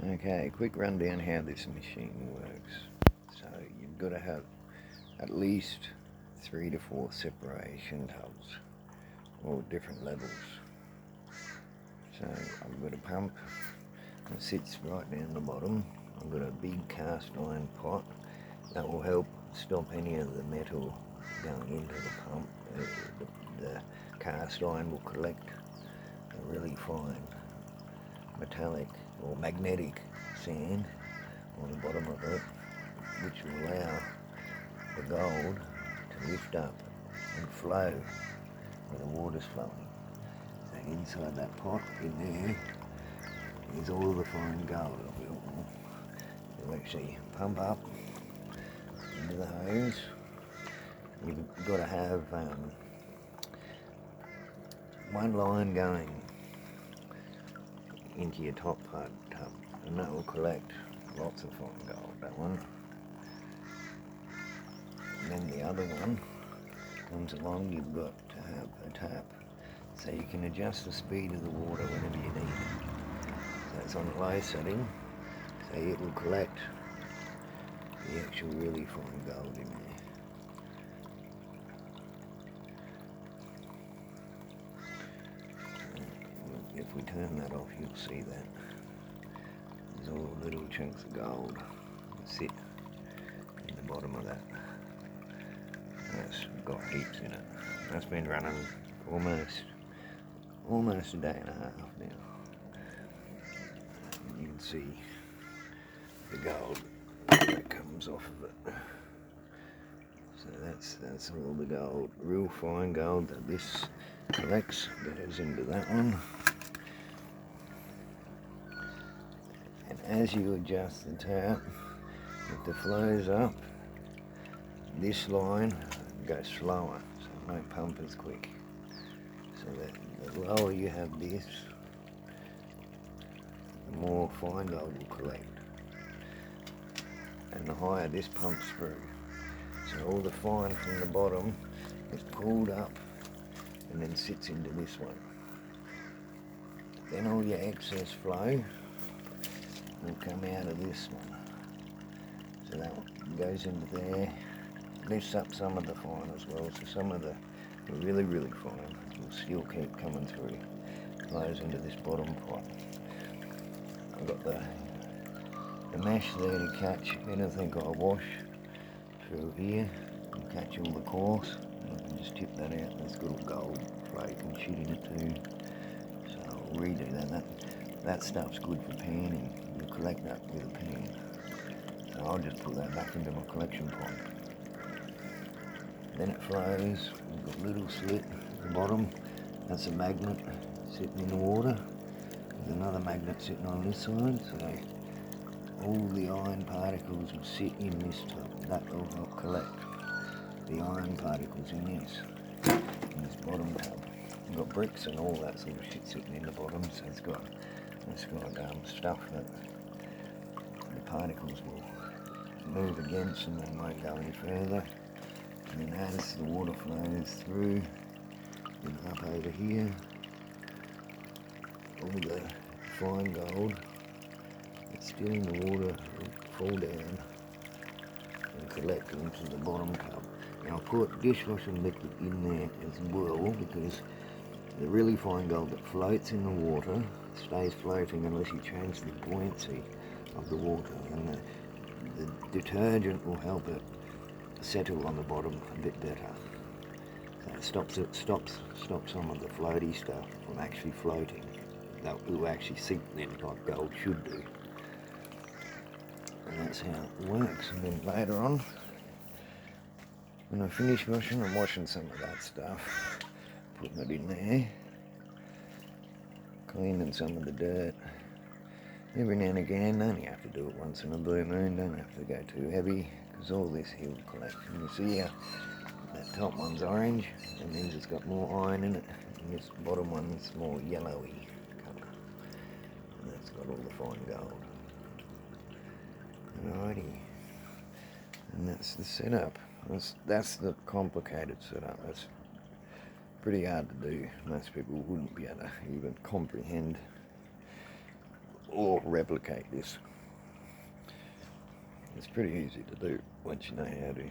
Okay, quick rundown how this machine works. So you've got to have at least 3 to 4 separation tubs, all different levels. So I've got a pump that sits right down the bottom. I've got a big cast iron pot that will help stop any of the metal going into the pump. The cast iron will collect a really fine metallic or magnetic sand on the bottom of it, which will allow the gold to lift up and flow where the water's flowing. So inside that pot in there is all the fine gold. You'll actually pump up into the hose. You've got to have one line going into your top part tub, and that will collect lots of fine gold, that one. And then the other one comes along, you've got to have a tap so you can adjust the speed of the water whenever you need it. So it's on a low setting, so it will collect the actual really fine gold in there. If we turn that off, you'll see that there's all little chunks of gold that sit in the bottom of that. That's got heaps in it. That's been running almost a day and a half now. You can see the gold that comes off of it. So that's all the gold, real fine gold that this collects, goes into that one. And as you adjust the tap, if the flow's up, this line goes slower, so it won't pump as quick. So that the lower you have this, the more fine gold will collect. And the higher this pumps through. So all the fine from the bottom is pulled up and then sits into this one. Then all your excess flow will come out of this one. So that one goes into there, lifts up some of the fine as well. So some of the really, really fine will still keep coming through, flows into this bottom pot. I've got the mesh there to catch anything I wash through here and catch all the coarse. I can just tip that out. There's good gold flake and shit in it too. So I'll redo that. That stuff's good for panning. You collect that with a pan. So I'll just put that back into my collection pot. Then it flows. We've got a little slit at the bottom. That's a magnet sitting in the water. There's another magnet sitting on this side. So all the iron particles will sit in this tub. That will help collect the iron particles in this bottom tub. We've got bricks and all that sort of shit sitting in the bottom, so it's got stuff that the particles will move against and they won't go any further. And then as the water flows through and up over here, all the fine gold that's still in the water will fall down and collect into the bottom tub. Now I'll put dishwashing liquid in there as well, because the really fine gold that floats in the water stays floating unless you change the buoyancy of the water, and the detergent will help it settle on the bottom a bit better. So it stops some of the floaty stuff from actually floating. That will actually sink then, like gold should do. And that's how it works. And then later on, when I finish washing, I'm washing some of that stuff, putting it in there, cleaning some of the dirt. Every now and again, only have to do it once in a blue moon, don't have to go too heavy, because all this here will collect. And you see how that top one's orange, that means it's got more iron in it, and this bottom one's more yellowy colour, and that's got all the fine gold. Alrighty, and that's the setup. That's the complicated setup. That's pretty hard to do. Most people wouldn't be able to even comprehend or replicate this. It's pretty easy to do once you know how to.